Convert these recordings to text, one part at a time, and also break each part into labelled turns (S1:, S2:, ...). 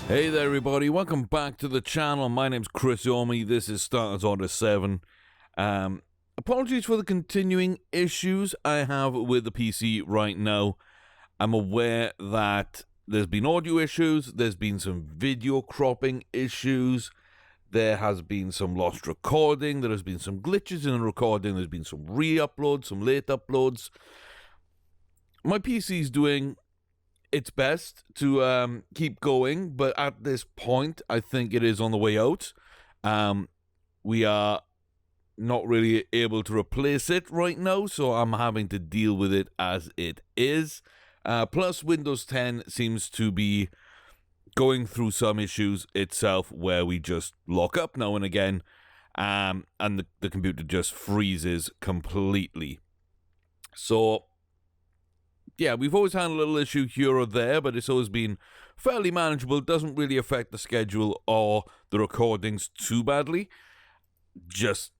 S1: Hey there everybody, welcome back to the channel. My name's Chris Orme, this is Starters Order 7. Apologies for the continuing issues I have with the PC right now. I'm aware that there's been audio issues, there's been some video cropping issues, there has been some lost recording, there has been some glitches in the recording, there's been some re-uploads, some late uploads. My PC's doing its best to keep going, but at this point, I think it is on the way out. We are not really able to replace it right now, so I'm having to deal with it as it is. Plus, Windows 10 seems to be going through some issues itself where we just lock up now and again, and the computer just freezes completely. So yeah, we've always had a little issue here or there, but it's always been fairly manageable. It doesn't really affect the schedule or the recordings too badly. Just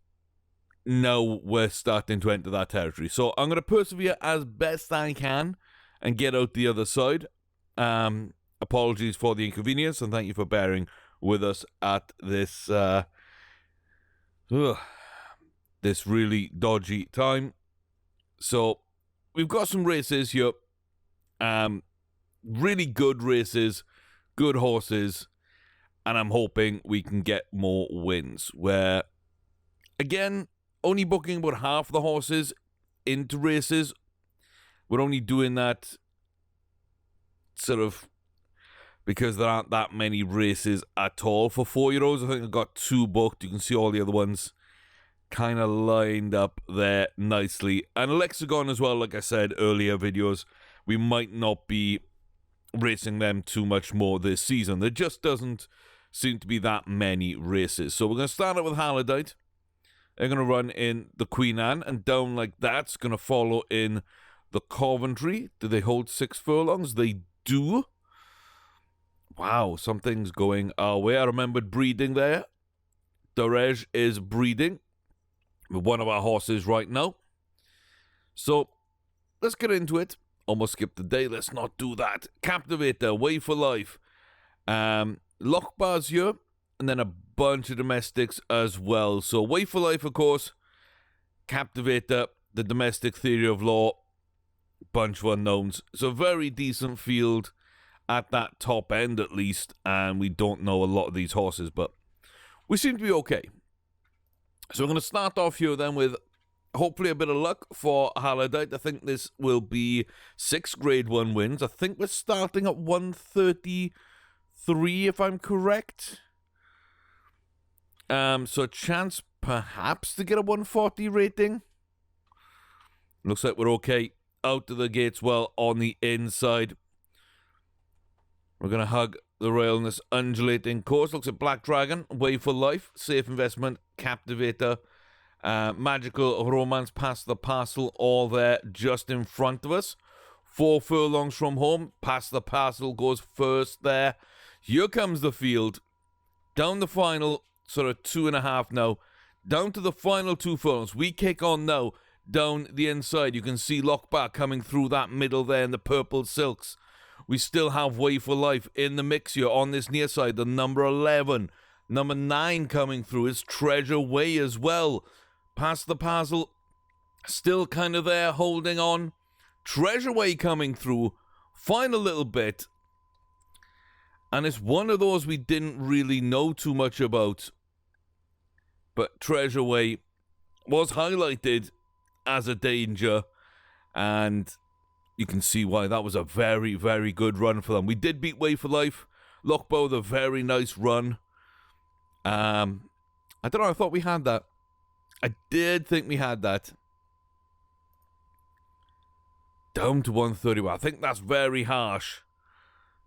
S1: now we're starting to enter that territory. So I'm going to persevere as best I can and get out the other side. Apologies for the inconvenience, and thank you for bearing with us at this this really dodgy time. So we've got some races here, really good races, good horses, and I'm hoping we can get more wins. Where, again, only booking about half the horses into races. We're only doing that sort of because there aren't that many races at all for 4-year-olds. I think I've got 2 booked. You can see all the other ones kind of lined up there nicely. And Lexagon as well, like I said earlier videos, we might not be racing them too much more this season. There just doesn't seem to be that many races. So we're going to start out with Halidite. They're going to run in the Queen Anne, and down like that's going to follow in the Coventry. Do they hold 6 furlongs? They do. Wow, something's going our way. I remembered breeding there. Dorej is breeding with one of our horses right now. So let's get into it. Almost skipped the day. Let's not do that. Captivator, Way for Life. Lochbars here. And then a bunch of domestics as well. So Way for Life, of course. Captivator, the Domestic Theory of Law. Bunch of unknowns. So very decent field at that top end at least. And we don't know a lot of these horses, but we seem to be okay. So we're going to start off here then with hopefully a bit of luck for Halidite. I think this will be 6 Grade 1 wins. I think we're starting at 133 if I'm correct. So a chance perhaps to get a 140 rating. Looks like we're okay out of the gates well on the inside. We're going to hug the rail in this undulating course. Looks at Black Dragon, Way for Life, Safe Investment, Captivator, Magical Romance, Past the Parcel, all there just in front of us. 4 furlongs from home. Past the Parcel goes first there. Here comes the field. Down the final, sort of 2.5 now. Down to the final 2 furlongs. We kick on now. Down the inside, you can see Lochbar coming through that middle there in the purple silks. We still have Way for Life in the mix here on this near side. The number 11. Number 9 coming through is Treasure Way as well. Past the Parcel, still kind of there, holding on. Treasure Way coming through. Final little bit. And it's one of those we didn't really know too much about. But Treasure Way was highlighted as a danger. And you can see why that was a very, very good run for them. We did beat Way for Life. Lochbow with a very nice run. I don't know, I thought we had that. I did think we had that. Down to 131. I think that's very harsh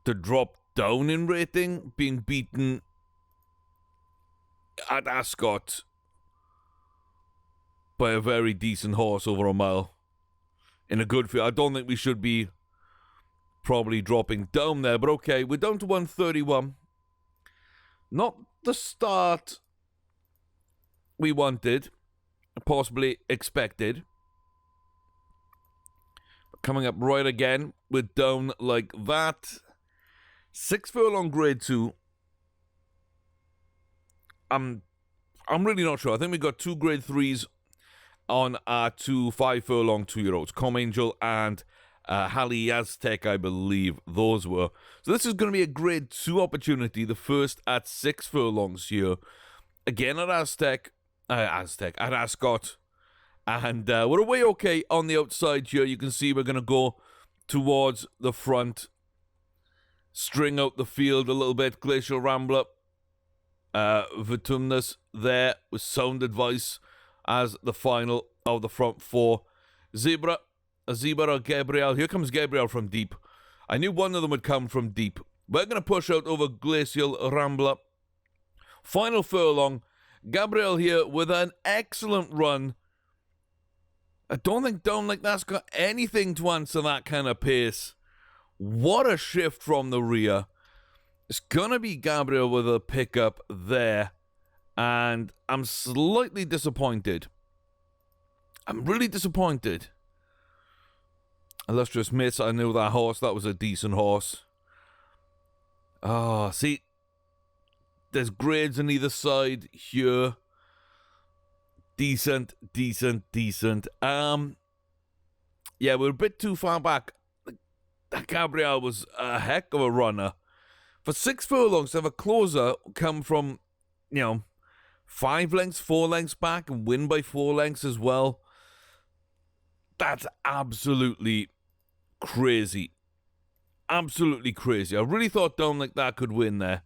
S1: to drop down in rating, being beaten at Ascot by a very decent horse over a mile. In a good field. I don't think we should be probably dropping down there, but okay, we're down to 131. Not the start we wanted, possibly expected. But coming up right again, we're down like that. 6 furlong grade 2. I'm really not sure. I think we got 2 grade 3s on our 2 5 furlong 2-year-olds. Com Angel and Halley Aztec, I believe those were. So this is going to be a grade 2 opportunity, the first at 6 furlongs here. Again at at Ascot. And we're away okay on the outside here. You can see we're going to go towards the front. String out the field a little bit. Glacial Rambler. Vitumnus there with sound advice as the final of the front 4. Zebra or Gabriel. Here comes Gabriel from deep. I knew one of them would come from deep. We're going to push out over Glacial Rambler. Final furlong. Gabriel here with an excellent run. I don't think Down Like That's got anything to answer that kind of pace. What a shift from the rear. It's going to be Gabriel with a pickup there. And I'm slightly disappointed. I'm really disappointed. Illustrious Miss, I knew that horse. That was a decent horse. Oh, see. There's grades on either side here. Decent. Yeah, we're a bit too far back. Gabriel was a heck of a runner. For 6 furlongs to have a closer come from, 5 lengths, 4 lengths back and win by 4 lengths as well. That's absolutely crazy. Absolutely crazy. I really thought Down Like That could win there.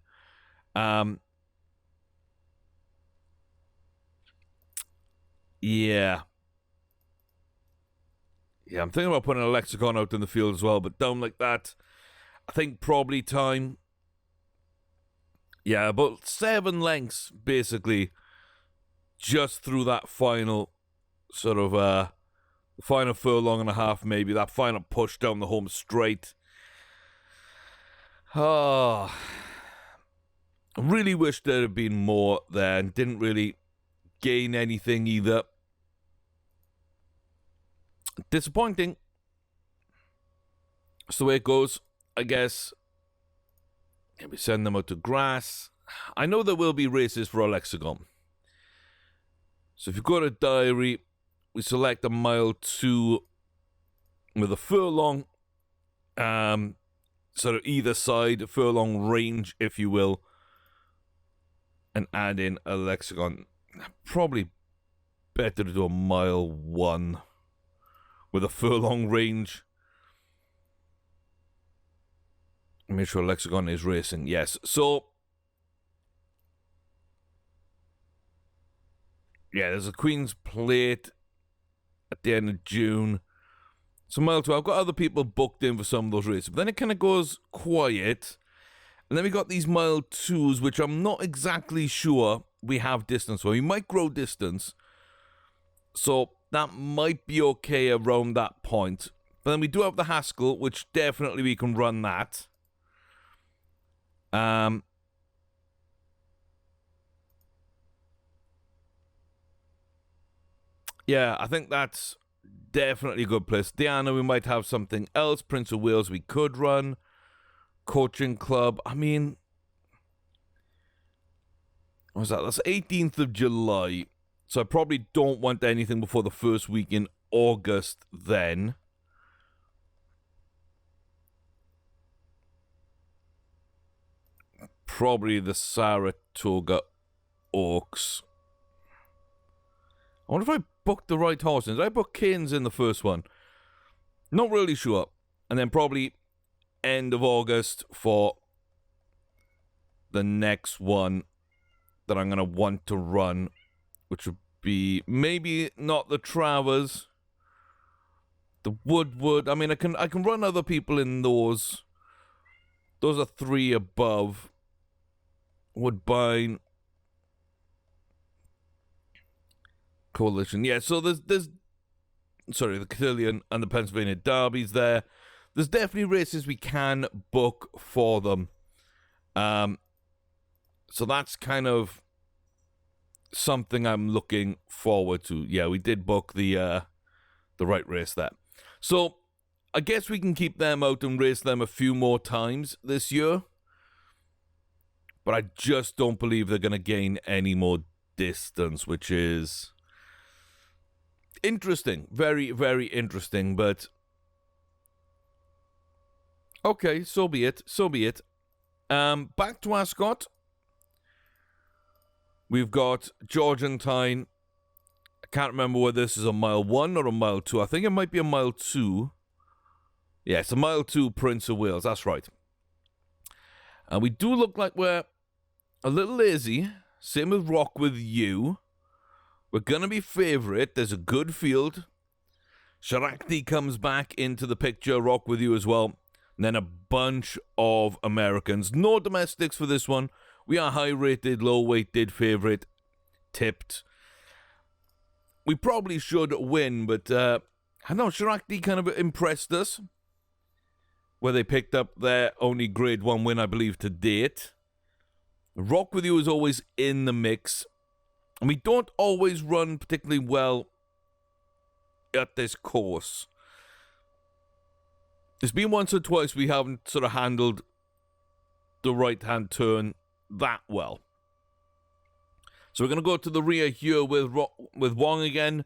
S1: Yeah. Yeah, I'm thinking about putting a Lexicon out in the field as well, but Down Like That, I think probably time. Yeah, about 7 lengths, basically, just through that final sort of, final furlong and a half, maybe, that final push down the home straight. Oh, I really wish there had been more there and didn't really gain anything either. Disappointing. That's the way it goes, I guess. We send them out to grass. I know there will be races for Alexagon. So if you've got a diary, we select a mile 2 with a furlong. Sort of either side, a furlong range, if you will. And add in a Lexicon. Probably better to do a mile 1 with a furlong range. Make sure Lexicon is racing. Yes. So, yeah, there's a Queen's Plate at the end of June. So, mile 2. I've got other people booked in for some of those races. But then it kind of goes quiet. And then we got these mile 2s, which I'm not exactly sure we have distance for. We might grow distance. So, that might be okay around that point. But then we do have the Haskell, which definitely we can run that. Yeah, I think that's definitely a good place. Diana, we might have something else. Prince of Wales, we could run. Coaching Club, I mean, what was that? That's 18th of July. So I probably don't want anything before the first week in August then. Probably the Saratoga Oaks. I wonder if I booked the right horses. Did I book Cairns in the first one? Not really sure. And then probably end of August for the next one that I'm going to want to run, which would be maybe not the Travers, the Woodward. I mean, I can run other people in those. Those are 3 above. Woodbine. Coalition. Yeah, so there's sorry, the Cotillion and the Pennsylvania Derbies there. There's definitely races we can book for them. So that's kind of something I'm looking forward to. Yeah, we did book the right race there. So I guess we can keep them out and race them a few more times this year. but I just don't believe they're going to gain any more distance, which is interesting. Very, very interesting, but okay, so be it. So be it. Back to Ascot. We've got Georgentine. I can't remember whether this is a mile 1 or a mile 2. I think it might be a mile 2. Yeah, it's a mile 2 Prince of Wales. That's right. And we do look like we're a little lazy. Same with Rock With You. We're going to be favourite. There's a good field. Sharakti comes back into the picture. Rock With You as well. And then a bunch of Americans. No domestics for this one. We are high-rated, low-weighted, favourite, tipped. We probably should win, but I don't know, Sharakti kind of impressed us, where they picked up their only Grade 1 win, I believe, to date. Rock With You is always in the mix, and we don't always run particularly well at this course. There's been once or twice we haven't sort of handled the right-hand turn that well. So we're going to go to the rear here with Wong again.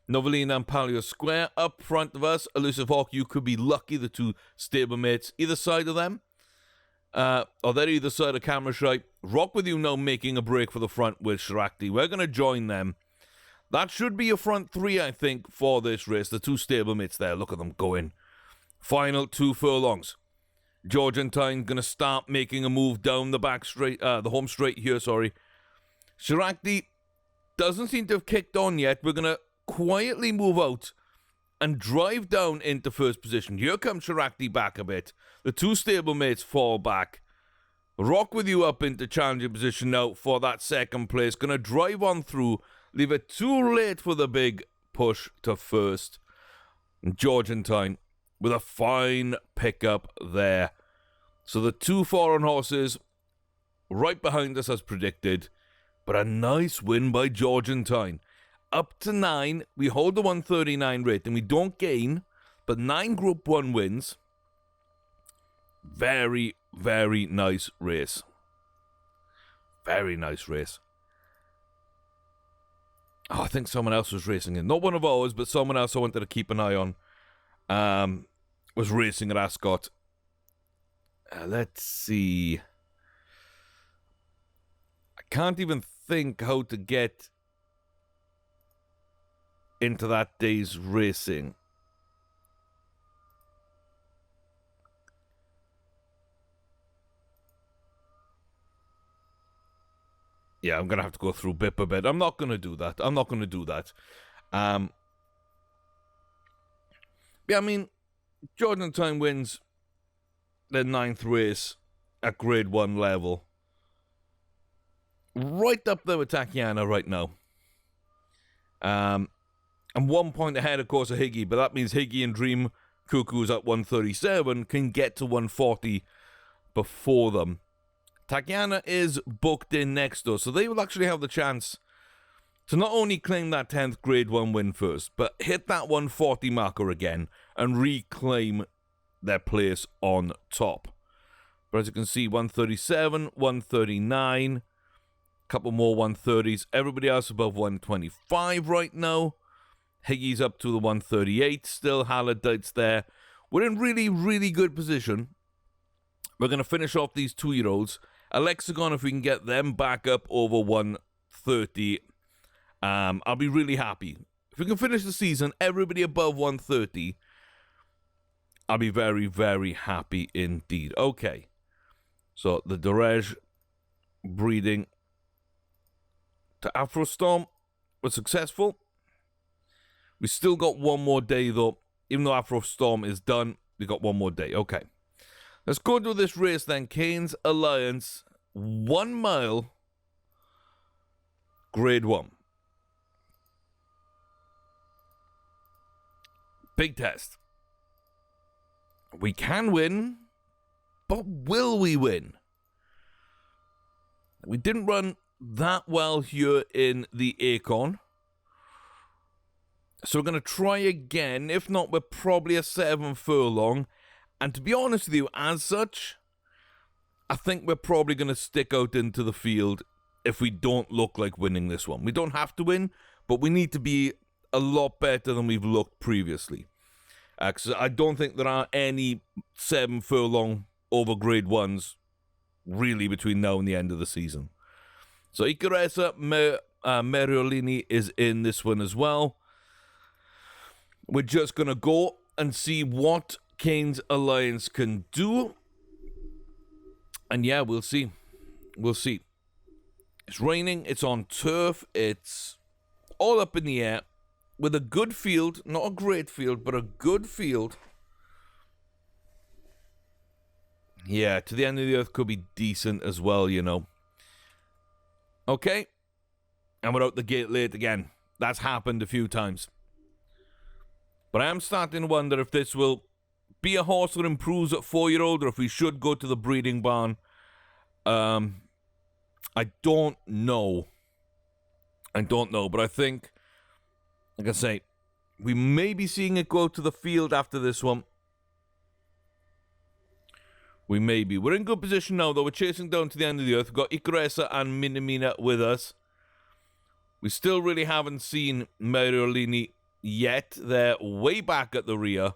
S1: Novelina and Palio Square up front of us. Elusive Hawk, you could be lucky. The two stablemates either side of them. Or they're either side of camera shy. Rock With You now making a break for the front with Sharakti. We're going to join them. That should be a front three, I think, for this race. The two stablemates there. Look at them going. Final 2 furlongs. Georgentine going to start making a move down the back straight, the home straight here, sorry. Sharakti doesn't seem to have kicked on yet. We're going to quietly move out and drive down into first position. Here comes Sharakti back a bit. The two stablemates fall back. Rock With You up into challenging position now for that second place. Going to drive on through. Leave it too late for the big push to first. And Georgentine with a fine pickup there. So the two foreign horses right behind us as predicted. But a nice win by Georgentine. Up to 9. We hold the 139 rating. We don't gain. But 9 Group 1 wins. Very, very nice race. Very nice race. Oh, I think someone else was racing it. Not one of ours, but someone else I wanted to keep an eye on. Was racing at Ascot. Let's see. I can't even think how to get into that day's racing. Yeah, I'm going to have to go through bit by bit. I'm not going to do that. Yeah, I mean, Georgentine wins their 9th race at Grade 1 level. Right up there with Tatiana right now. And 1 point ahead, of course, of Higgy. But that means Higgy and Dream Cuckoo's at 137 can get to 140 before them. Tatiana is booked in next though, so they will actually have the chance to not only claim that 10th Grade 1 win first, but hit that 140 marker again and reclaim their place on top. But as you can see, 137, 139, a couple more 130s. Everybody else above 125 right now. Higgy's up to the 138 still. Hallidite's there. We're in really, really good position. We're going to finish off these 2-year-olds. Alexagon, if we can get them back up over 130, I'll be really happy. If we can finish the season, everybody above 130, I'll be very, very happy indeed. Okay. So the Dorej breeding to Afrostorm was successful. We still got one more day though. Even though Afrostorm is done, we got one more day. Okay. Let's go to this race then. Kane's Alliance, 1 mile, Grade 1. Big test. We can win, but will we win? We didn't run that well here in the Acorn. So we're going to try again. If not, we're probably a 7 furlong. And to be honest with you, as such, I think we're probably going to stick out into the field if we don't look like winning this one. We don't have to win, but we need to be a lot better than we've looked previously. Because I don't think there are any 7 furlong over grade 1s really between now and the end of the season. So Icaresa Meriolini is in this one as well. We're just going to go and see what Kane's Alliance can do. And yeah, we'll see. We'll see. It's raining. It's on turf. It's all up in the air. With a good field. Not a great field, but a good field. Yeah, To the End of the Earth could be decent as well, you know. Okay. And we're out the gate late again. That's happened a few times. But I am starting to wonder if this will be a horse that improves at 4-year-old, or if we should go to the breeding barn. I don't know. But I think, like I say, we may be seeing it go to the field after this one. We may be. We're in good position now, though. We're chasing down To the End of the Earth. We've got Icaresa and Minamina with us. We still really haven't seen Meriolini yet. They're way back at the rear.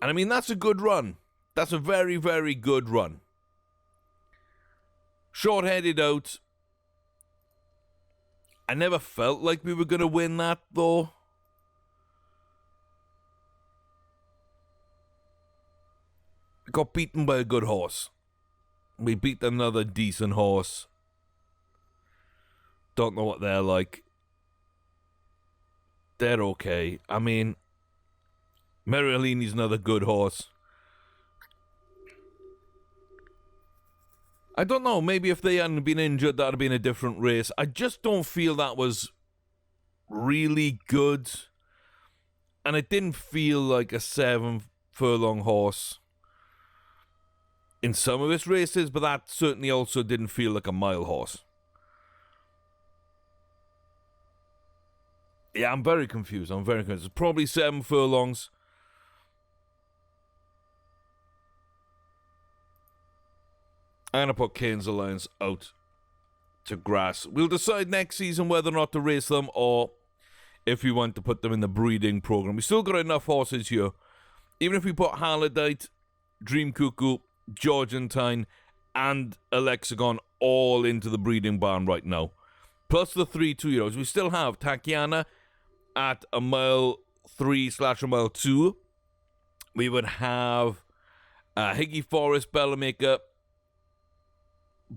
S1: And I mean, that's a good run. That's a very, very good run. Short-headed out. I never felt like we were going to win that, though. We got beaten by a good horse. We beat another decent horse. Don't know what they're like. They're okay. I mean, Meriolini's another good horse. I don't know. Maybe if they hadn't been injured, that would have been a different race. I just don't feel that was really good. And it didn't feel like a 7 furlong horse in some of its races, but that certainly also didn't feel like a mile horse. Yeah, I'm very confused. It's probably 7 furlongs. I'm going to put Kane's Alliance out to grass. We'll decide next season whether or not to race them, or if we want to put them in the breeding program. We still got enough horses here. Even if we put Harlodite, Dream Cuckoo, Georgentine, and Alexagon all into the breeding barn right now, plus the 3 2-year-olds, we still have Takiana at a mile 3/a mile 2. We would have Higgy Forest, Bellamaker,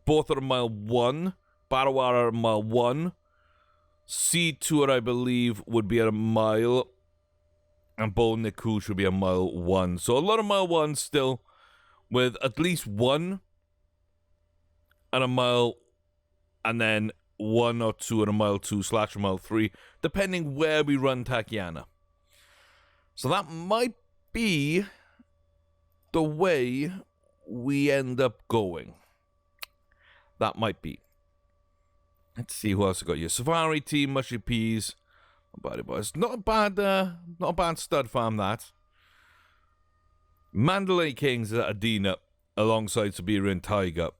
S1: both at a mile 1. Barawara at a mile 1. Sea Tour, I believe, would be at a mile. And Bo Niku should be a mile 1. So a lot of mile 1 still, with at least 1 at a mile, and then 1 or 2 at a mile 2/a mile 3, depending where we run Takiana. So that might be the way we end up going. That might be. Let's see who else I got here. Safari Team, Mushy Peas. Boys. Not a bad stud farm, that. Mandalay Kings at Adina alongside Siberian Tiger.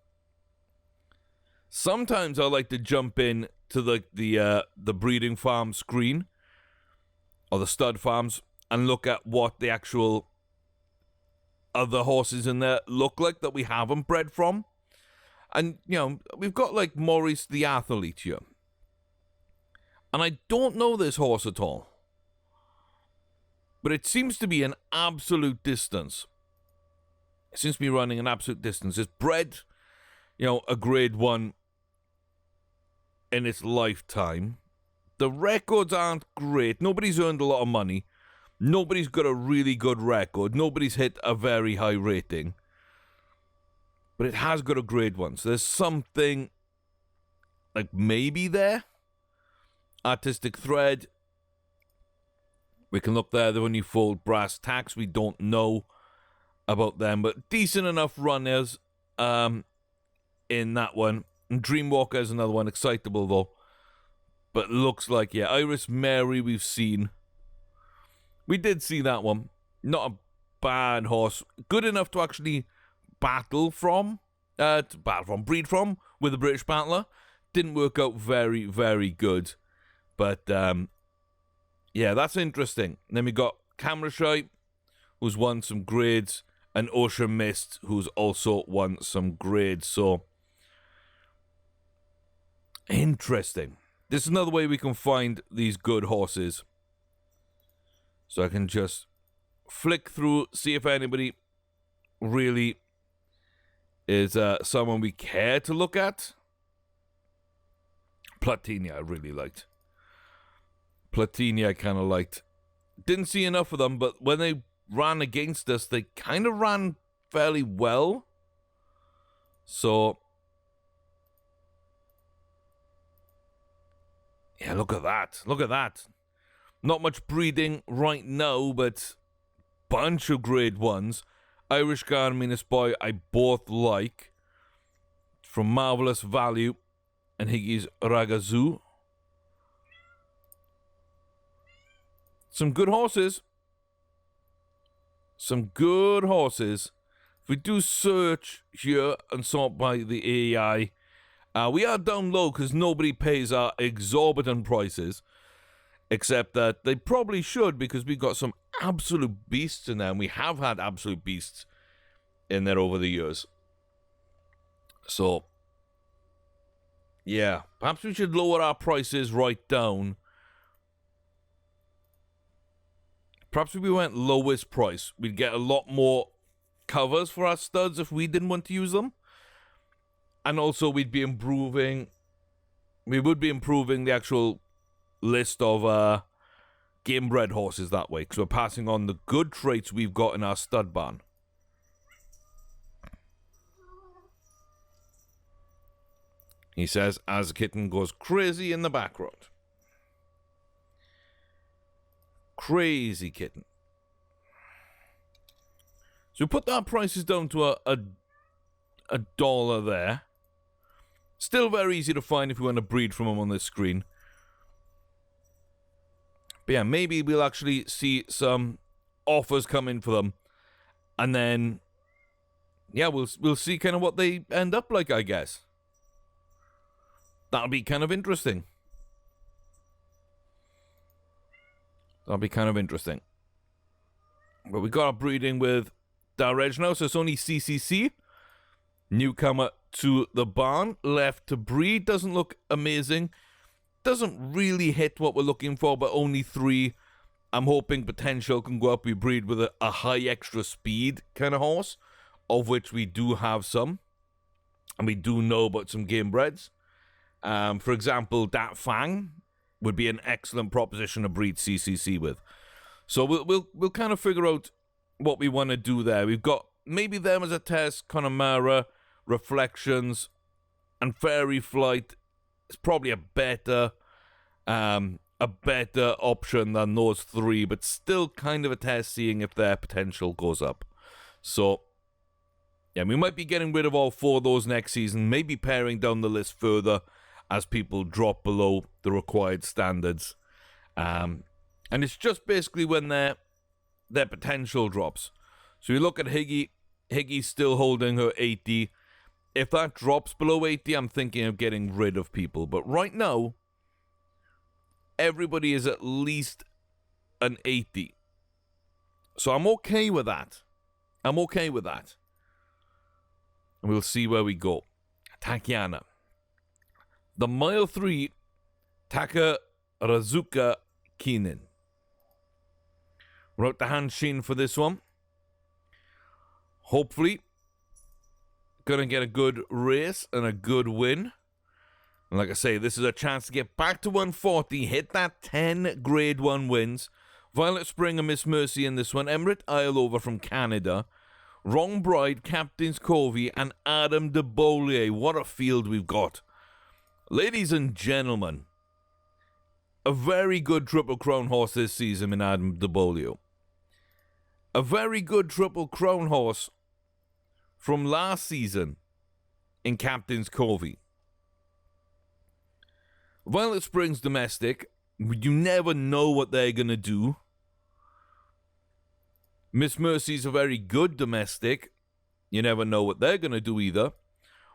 S1: Sometimes I like to jump in to the breeding farm screen, or the stud farms, and look at what the actual other horses in there look like that we haven't bred from. And, you know, we've got like Maurice the Athlete here. And I don't know this horse at all. But it seems to be an absolute distance. It seems to be running an absolute distance. It's bred, you know, a grade 1 in its lifetime. The records aren't great. Nobody's earned a lot of money. Nobody's got a really good record. Nobody's hit a very high rating. But it has got a grade 1. So there's something, like, maybe there. Artistic Thread. We can look there. The only fold Brass Tacks. We don't know about them. But decent enough runners in that one. And Dreamwalker is another one. Excitable, though. But looks like, yeah, Iris Mary we've seen. We did see that one. Not a bad horse. Good enough to actually breed from with the British Battler. Didn't work out very, very good. But, yeah, that's interesting. And then we got Camera Shy, who's won some grades, and Ocean Mist, who's also won some grades. So, interesting. This is another way we can find these good horses. So I can just flick through, see if anybody really is someone we care to look at. Platini I really liked. Platini I kind of liked. Didn't see enough of them, but when they ran against us, they kind of ran fairly well. So, yeah, look at that. Look at that. Not much breeding right now, but bunch of grade ones. Irish Guard, Minas Boy, I both like. From Marvelous Value and Higgy's Ragazoo. Some good horses. Some good horses. If we do search here and sort by the AI, we are down low because nobody pays our exorbitant prices. Except that they probably should, because we've got some absolute beasts in there, and we have had absolute beasts in there over the years. So, yeah, perhaps we should lower our prices right down. Perhaps if we went lowest price, we'd get a lot more covers for our studs if we didn't want to use them. And also we'd be improving, we would be improving the actual list of game-bred horses that way, because we're passing on the good traits we've got in our stud barn. He says, as a kitten goes crazy in the background. Crazy kitten. So we put our prices down to a dollar there. Still very easy to find if you want to breed from them on this screen. But yeah, maybe we'll actually see some offers come in for them. And then, yeah, we'll see kind of what they end up like, I guess. That'll be kind of interesting. That'll be kind of interesting. But we got our breeding with Dareg now, so it's only CCC. Newcomer to the barn, left to breed. Doesn't look amazing. Doesn't really hit what we're looking for, but only 3. I'm hoping potential can go up. We breed with a high extra speed kind of horse, of which we do have some. And we do know about some game breds. For example, Dat Fang would be an excellent proposition to breed CCC with. So we'll kind of figure out what we want to do there. We've got maybe them as a test, Connemara, Reflections, and Fairy Flight. It's probably a better option than those 3, but still kind of a test, seeing if their potential goes up. So, yeah, we might be getting rid of all 4 of those next season, maybe paring down the list further as people drop below the required standards. And it's just basically when their potential drops. So you look at Higgy. Higgy's still holding her 80. If that drops below 80, I'm thinking of getting rid of people. But right now, everybody is at least an 80. So I'm okay with that. I'm okay with that. And we'll see where we go. Takiana. The mile 3, Taka Razuka Keenan. Wrote the hand sheen for this one. Hopefully, gonna get a good race and a good win. And like I say, this is a chance to get back to 140, hit that 10 grade 1 wins. Violet Spring and Miss Mercy in this one. Emirate Isleover from Canada. Wrong Bride, Captain's Covey, and Adam de Beaulieu. What a field we've got. Ladies and gentlemen, a very good Triple Crown horse this season in Adam de Beaulieu. A very good Triple Crown horse from last season in Captain's Covey. Violet Springs domestic. You never know what they're going to do. Miss Mercy's a very good domestic. You never know what they're going to do either.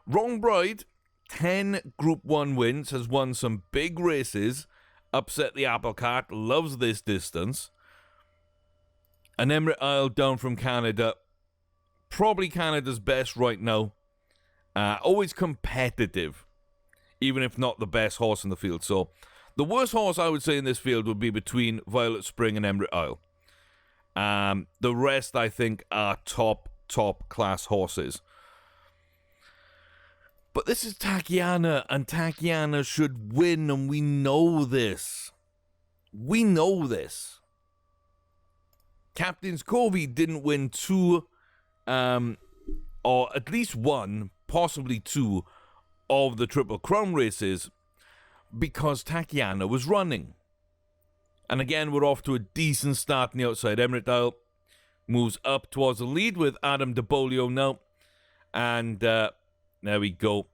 S1: Wrong Bride, 10 Group 1 wins, has won some big races, upset the apple cart, loves this distance. And Emirate Isle down from Canada, probably Canada's best right now. Always competitive, even if not the best horse in the field. So the worst horse I would say in this field would be between Violet Spring and Emirate Isle. The rest, I think, are top class horses. But this is Tachyana, and Tachyana should win, and we know this. We know this. Captain's Covey didn't win two, or at least one, possibly two, of the Triple Crown races because Tachyana was running. And again, we're off to a decent start on the outside. Emirate Isle moves up towards the lead with Adam DeBolio now. And there we go.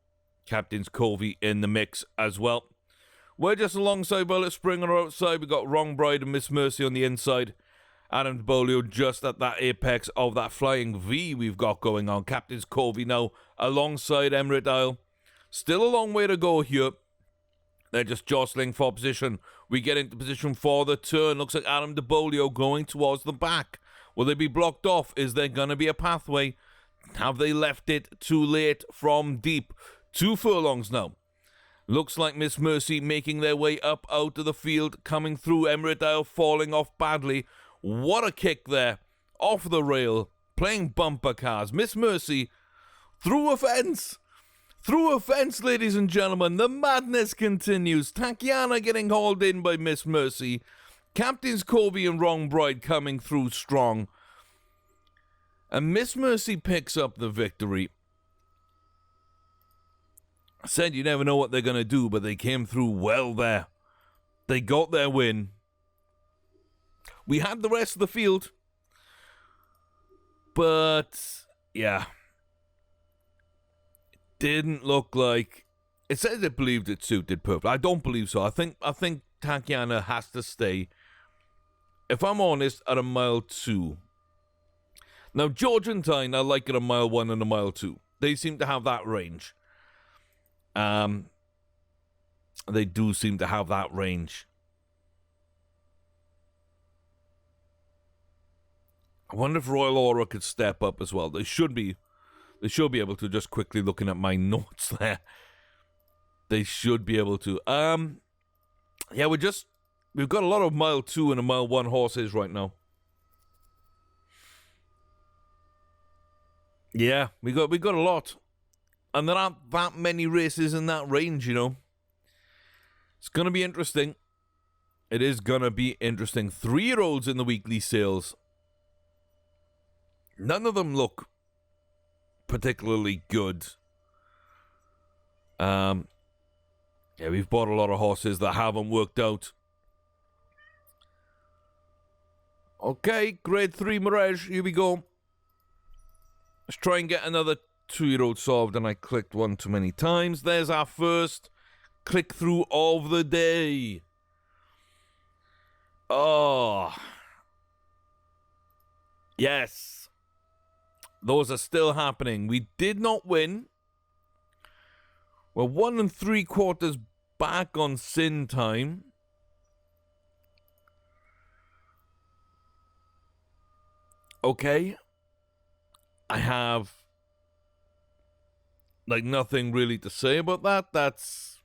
S1: Captain's Covey in the mix as well. We're just alongside Violet Spring on our outside. We've got Wrong Bride and Miss Mercy on the inside. Adam DeBolio just at that apex of that flying V we've got going on. Captain's Covey now alongside Emirate Isle. Still a long way to go here. They're just jostling for position. We get into position for the turn. Looks like Adam DeBolio going towards the back. Will they be blocked off? Is there going to be a pathway? Have they left it too late from deep? 2 furlongs now. Looks like Miss Mercy making their way up out of the field. Coming through. Emirate Isle falling off badly. What a kick there. Off the rail. Playing bumper cars. Miss Mercy through a fence. Through a fence, ladies and gentlemen. The madness continues. Tachyana getting hauled in by Miss Mercy. Captain's Covey and Wrong Bride coming through strong. And Miss Mercy picks up the victory. I said you never know what they're going to do, but they came through well there. They got their win. We had the rest of the field. But, yeah. Didn't look like... It says it believed it suited perfectly. I don't believe so. I think Tachyana has to stay, if I'm honest, at a mile 2. Now, Georgentine, I like at a mile 1 and a mile 2. They seem to have that range. They do seem to have that range. I wonder if Royal Aura could step up as well. They should be able to, just quickly looking at my notes there. They should be able to. Yeah, we've got a lot of mile 2 and a mile 1 horses right now. Yeah, we got a lot. And there aren't that many races in that range, you know. It's going to be interesting. It is going to be interesting. 3-year-olds in the weekly sales. None of them look particularly good. Yeah, we've bought a lot of horses that haven't worked out. Okay, grade 3 Mirage, here we go. Let's try and get another 2-year-old solved, and I clicked one too many times. There's our first click-through of the day. Oh. Yes. Those are still happening. We did not win. We're 1 3/4 back on Sin time. Okay. I have nothing really to say about that. That's...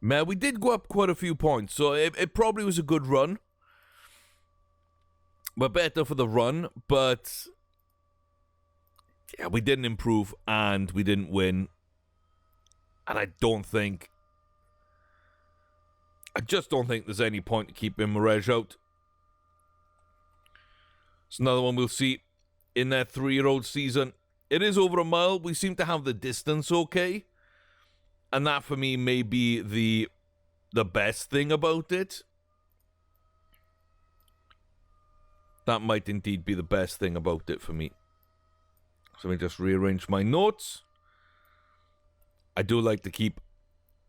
S1: Man, we did go up quite a few points, so it probably was a good run. We're better for the run, but... Yeah, we didn't improve, and we didn't win. And I just don't think there's any point to keeping Mirage out. It's another one we'll see in their 3-year-old season. It is over a mile. We seem to have the distance okay. And that, for me, may be the best thing about it. That might indeed be the best thing about it for me. So let me just rearrange my notes. I do like to keep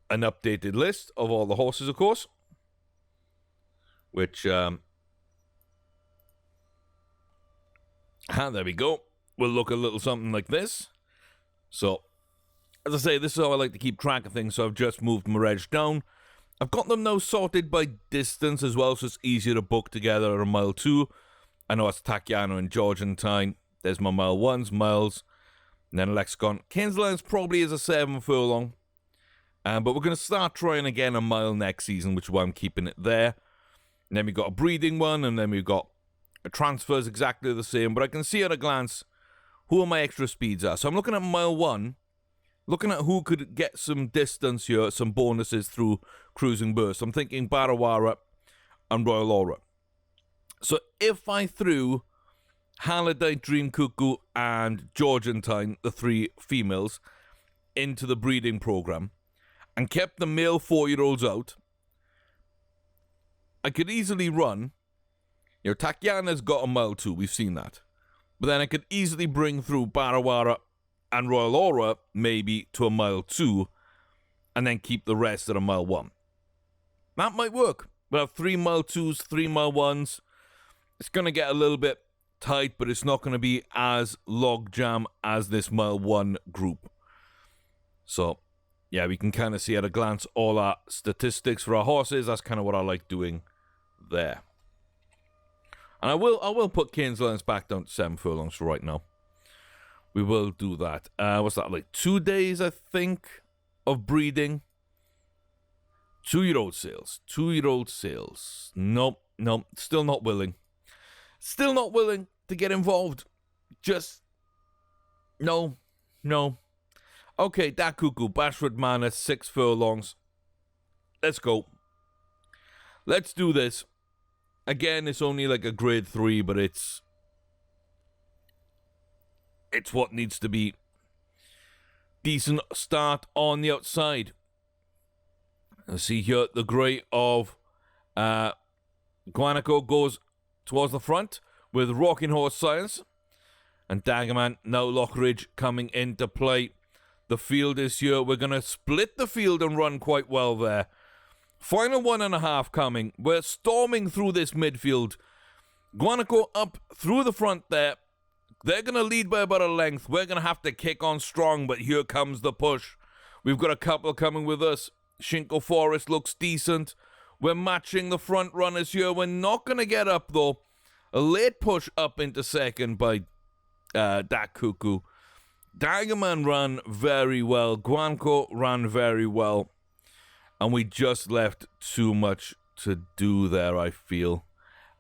S1: an updated list of all the horses, of course. Which, there we go. will look a little something like this. So, as I say, this is how I like to keep track of things, so I've just moved my reg down. I've got them now sorted by distance as well, so it's easier to book together at a mile 2. I know it's Tacciano and Georgentine. There's my mile 1s, miles, and then Lexicon. Kinslands probably is a 7 furlong. But we're going to start trying again a mile next season, which is why I'm keeping it there. And then we've got a breeding one, and then we've got a transfers exactly the same. But I can see at a glance who my extra speeds are. So I'm looking at mile 1, looking at who could get some distance here, some bonuses through cruising burst. I'm thinking Barawara and Royal Aura. So if I threw Halliday, Dream Cuckoo, and Georgentine, the 3 females, into the breeding program, and kept the male 4-year-olds out, I could easily run. You know, Tacciana's got a mile 2, we've seen that. But then I could easily bring through Barawara and Royal Aura, maybe, to a mile 2, and then keep the rest at a mile 1. That might work. We'll have 3 mile 2s, 3 mile 1s. It's going to get a little bit tight, but it's not going to be as logjam as this mile 1 group. So, yeah, we can kind of see at a glance all our statistics for our horses. That's kind of what I like doing there. And I will put Kinslands back down to 7 furlongs for right now. We will do that. What's that, like 2 days, I think, of breeding? 2-year-old sales. 2-year-old sales. Nope, still not willing. Still not willing to get involved. Just, no. Okay, that Cuckoo, Bashford Manor, 6 furlongs. Let's go. Let's do this. Again, it's only like a grade 3, but it's what needs to be. Decent start on the outside. Let's see here, the grey of Guanaco goes towards the front with Rocking Horse Science. And Daggerman, now Lockridge coming into play. The field is here. We're going to split the field and run quite well there. Final 1.5 coming. We're storming through this midfield. Guanaco up through the front there. They're going to lead by about a length. We're going to have to kick on strong, but here comes the push. We've got a couple coming with us. Shinko Forest looks decent. We're matching the front runners here. We're not going to get up, though. A late push up into second by Dak Cuckoo. Daggerman ran very well. Guanaco ran very well. And we just left too much to do there, I feel.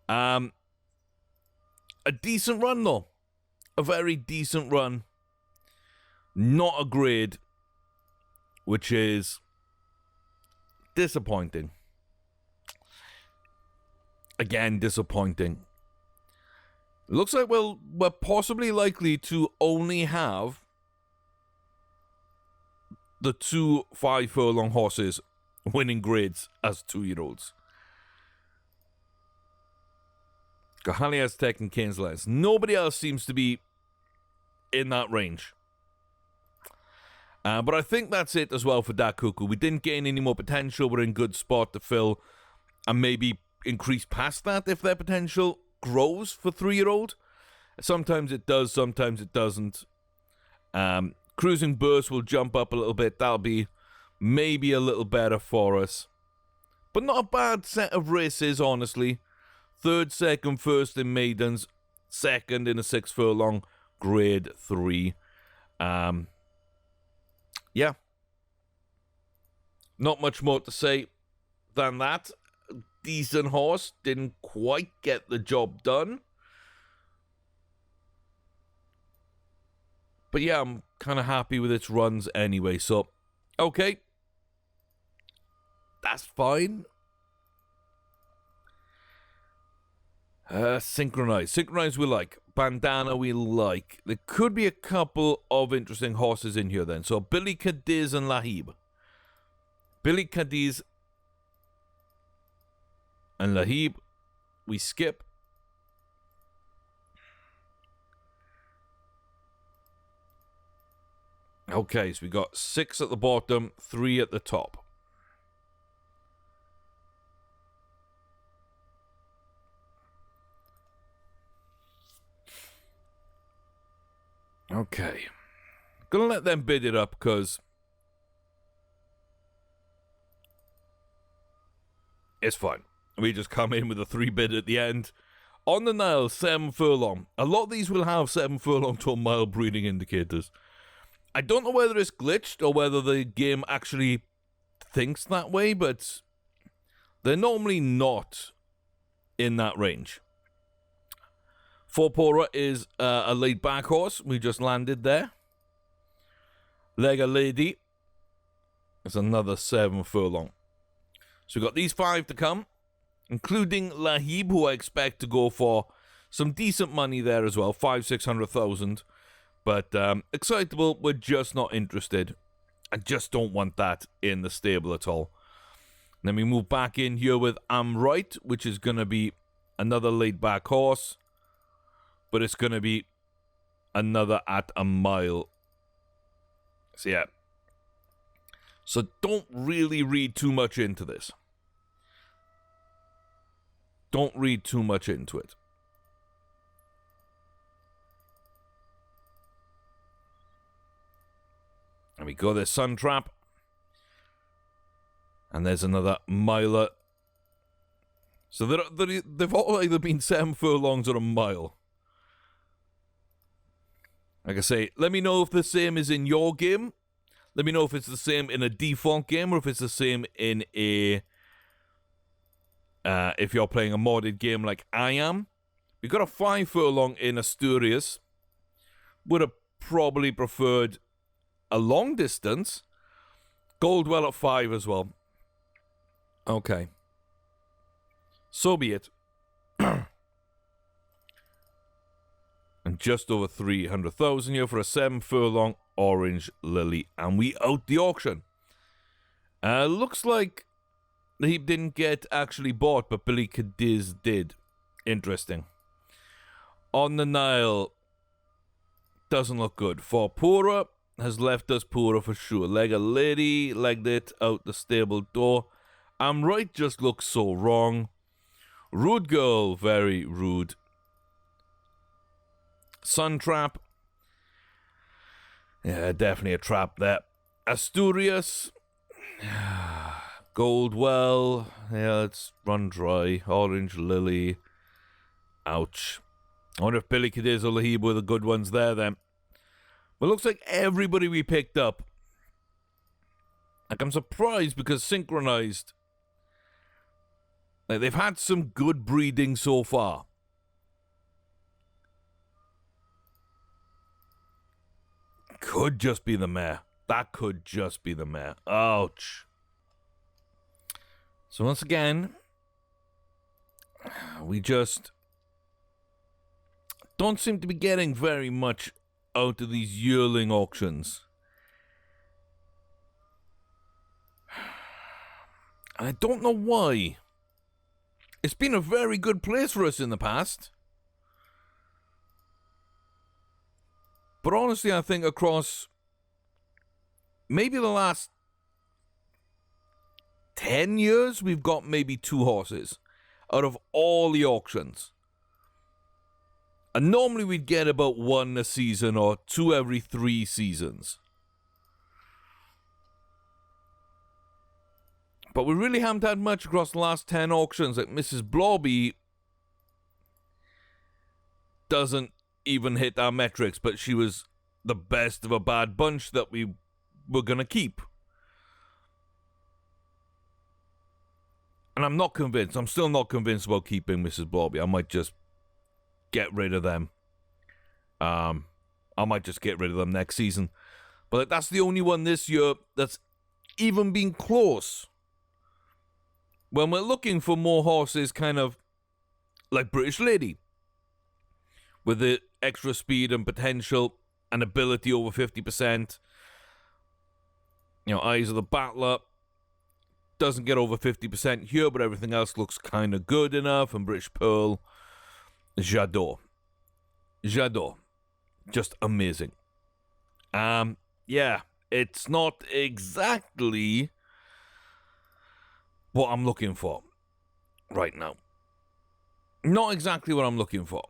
S1: A decent run, though. A very decent run. Not a grade, which is disappointing. Again, disappointing. Looks like we're possibly likely to only have the 2 5-furlong horses winning grades as 2-year-olds. Kahali Aztec and Kinslands. Nobody else seems to be in that range. But I think that's it as well for Dak Cuckoo. We didn't gain any more potential. We're in good spot to fill and maybe increase past that if their potential grows for 3-year-old. Sometimes it does, sometimes it doesn't. Cruising Burst will jump up a little bit. That'll be maybe a little better for us. But not a bad set of races, honestly. 3rd, 2nd, 1st in maidens. 2nd in a 6 furlong, grade 3. Yeah. Not much more to say than that. Decent horse. Didn't quite get the job done. But yeah, I'm kind of happy with its runs anyway. So, okay. That's fine. Synchronize. Synchronize we like. Bandana we like. There could be a couple of interesting horses in here then. So, Billy Cadiz and Lahib. Billy Cadiz and Lahib. We skip. Okay, so we got 6 at the bottom, 3 at the top. Okay. Gonna let them bid it up, because it's fine. We just come in with a 3 bid at the end. On the Nile, 7 furlong. A lot of these will have 7 furlong to a mile breeding indicators. I don't know whether it's glitched or whether the game actually thinks that way, but they're normally not in that range. For Pora is a laid back horse. We just landed there. Lega Lady is another 7 furlong. So we've got these 5 to come, including Lahib, who I expect to go for some decent money there as well, 500,000-600,000. But excitable, we're just not interested. I just don't want that in the stable at all. Then we move back in here with I'm Right, which is going to be another laid back horse, but it's going to be another at a mile. So yeah. So don't really read too much into this. Don't read too much into it. And we go there, Sun Trap. And there's another miler. So they've all either been 7 furlongs or a mile. Like I say, let me know if the same is in your game. Let me know if it's the same in a default game or if it's the same in a... if you're playing a modded game like I am. We got a 5 furlong in Asturias. Would have probably preferred a long distance. Goldwell at 5 as well. Okay. So be it. And just over 300,000 here for a 7 furlong Orange Lily. And we out the auction. Looks like he didn't get actually bought, but Billy Cadiz did. Interesting. On the Nile. Doesn't look good. For Pura. Has left us Pura for sure. Lega Lady. Legged it out the stable door. I'm Right just looks so wrong. Rude Girl. Very rude. Sun Trap. Yeah, definitely a trap there. Asturias. Goldwell. Yeah, let's run dry. Orange Lily. Ouch. I wonder if Billy Cadiz or Lahib were the good ones there then. But looks like everybody we picked up. Like, I'm surprised because Synchronized. Like, they've had some good breeding so far. Could just be the mare. That could just be the mare. Ouch. So once again, we just don't seem to be getting very much out of these yearling auctions. I don't know why. It's been a very good place for us in the past. But honestly, I think across maybe the last 10 years, we've got maybe 2 horses out of all the auctions. And normally we'd get about 1 a season or 2 every 3 seasons. But we really haven't had much across the last 10 auctions. Like Mrs. Blobby doesn't even hit our metrics, but she was the best of a bad bunch that we were going to keep. And I'm not convinced. I'm still not convinced about keeping Mrs. Blobby. I might just get rid of them. I might just get rid of them next season. But that's the only one this year that's even been close. When we're looking for more horses kind of like British Lady, with the extra speed and potential and ability over 50%. You know, Eyes of the Battler doesn't get over 50% here, but everything else looks kind of good enough. And British Pearl, J'adore. Just amazing. Yeah, it's not exactly what I'm looking for right now. Not exactly what I'm looking for.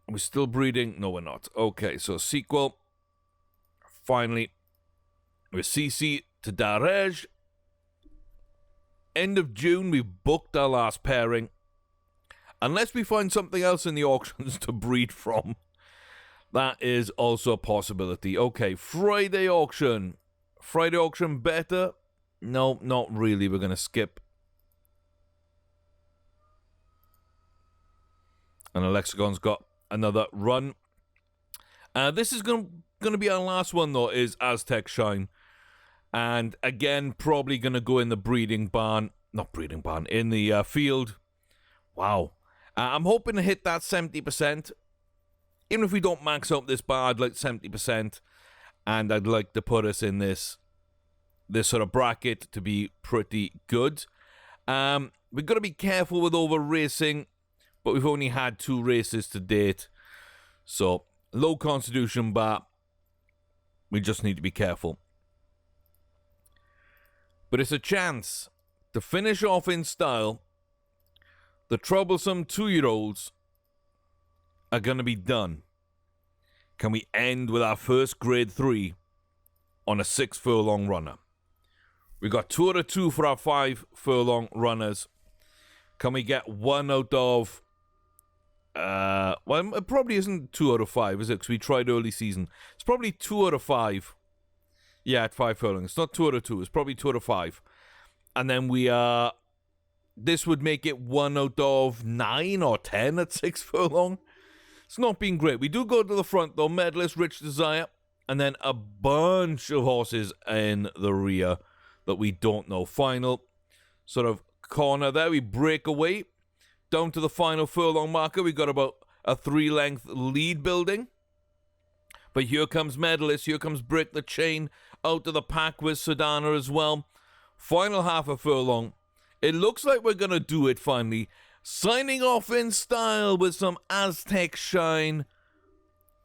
S1: We're still breeding? No, we're not. Okay, so sequel. finally, with CC to Darej. End of June, we've booked our last pairing. Unless we find something else in the auctions to breed from. That is also a possibility. Okay, Friday auction. Friday auction better? No, not really. We're going to skip. And Alexigon's got another run. This is going to be our last one, though, is Aztec Shine. And again, probably going to go in the breeding barn. Not breeding barn, in the field. Wow. I'm hoping to hit that 70%. Even if we don't max out this bar, I'd like 70%. And I'd like to put us in this sort of bracket to be pretty good. We've got to be careful with over racing, but we've only had 2 races to date. So, low constitution bar. We just need to be careful. But it's a chance to finish off in style. The troublesome 2-year-olds are going to be done. Can we end with our first grade 3 on a 6 furlong runner? We got 2 out of 2 for our 5 furlong runners. Can we get 1 out of... well, it probably isn't 2 out of 5, is it? Because we tried early season. It's probably 2 out of 5. Yeah, at 5 furlongs. It's not 2 out of 2. It's probably 2 out of 5. And then we are... This would make it 1 out of 9 or 10 at 6 furlong. It's not been great. We do go to the front, though. Medalist, Rich Desire. And then a bunch of horses in the rear that we don't know. Final sort of corner there. We break away. Down to the final furlong marker. We got about a 3-length lead building. But here comes Medalist. Here comes Break the Chain. Out of the pack with Sedana as well. Final half a furlong. It looks like we're going to do it finally. Signing off in style with some Aztec Shine.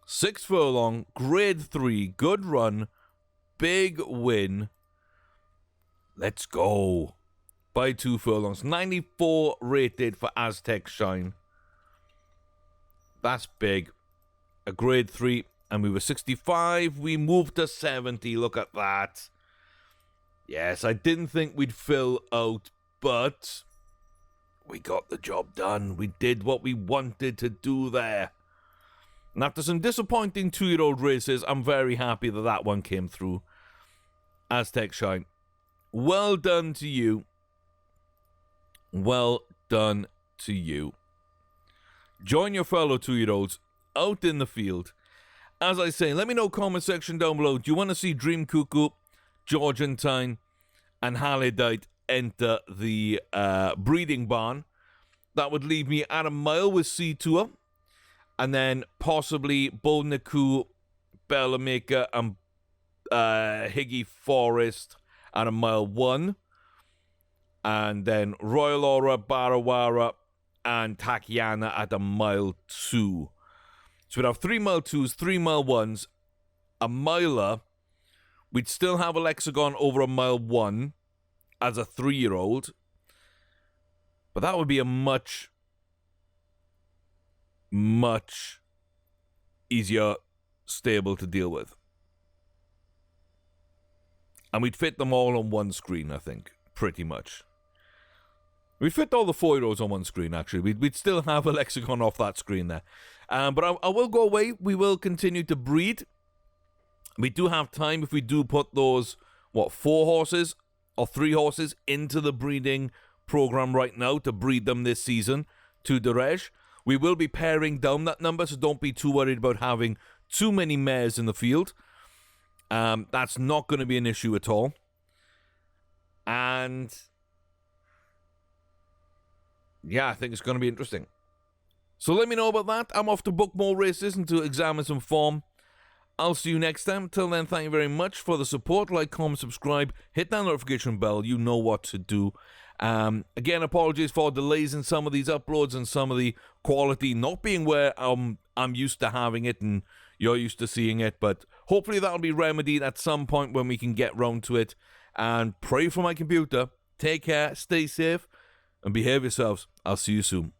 S1: 6 furlong, grade 3, good run, big win. Let's go. By 2 furlongs. 94 rated for Aztec Shine. That's big. A grade 3, and we were 65. We moved to 70. Look at that. Yes, I didn't think we'd fill out, but we got the job done. We did what we wanted to do there. And after some disappointing 2-year-old races, I'm very happy that that one came through. Aztec Shine. Well done to you. Well done to you. Join your fellow 2-year-olds out in the field. As I say, let me know comment section down below. Do you want to see Dream Cuckoo, Georgentine, and Halidite enter the breeding barn? That would leave me at a mile with Sea Tour. And then possibly Bolniku, Bellamaker, and Higgy Forest at a mile 1. And then Royal Aura, Barawara, and Takiana at a mile 2. So we'd have 3 mile 2s, 3 mile 1s, a miler. We'd still have a Lexicon over a mile 1 as a 3-year-old. But that would be a much easier stable to deal with. And we'd fit them all on one screen, I think. Pretty much. We'd fit all the 4-year-olds on one screen, actually. We'd still have a Lexicon off that screen there. But I will go away. We will continue to breed. We do have time if we do put those, 4 horses or 3 horses into the breeding program right now to breed them this season to Darej. We will be paring down that number, so don't be too worried about having too many mares in the field. That's not going to be an issue at all. And yeah, I think it's going to be interesting. So let me know about that. I'm off to book more races and to examine some form. I'll see you next time. Till then, thank you very much for the support. Like, comment, subscribe, hit that notification bell. You know what to do. Again, apologies for delays in some of these uploads and some of the quality not being where I'm used to having it and you're used to seeing it. But hopefully that'll be remedied at some point when we can get round to it. And pray for my computer. Take care, stay safe, and behave yourselves. I'll see you soon.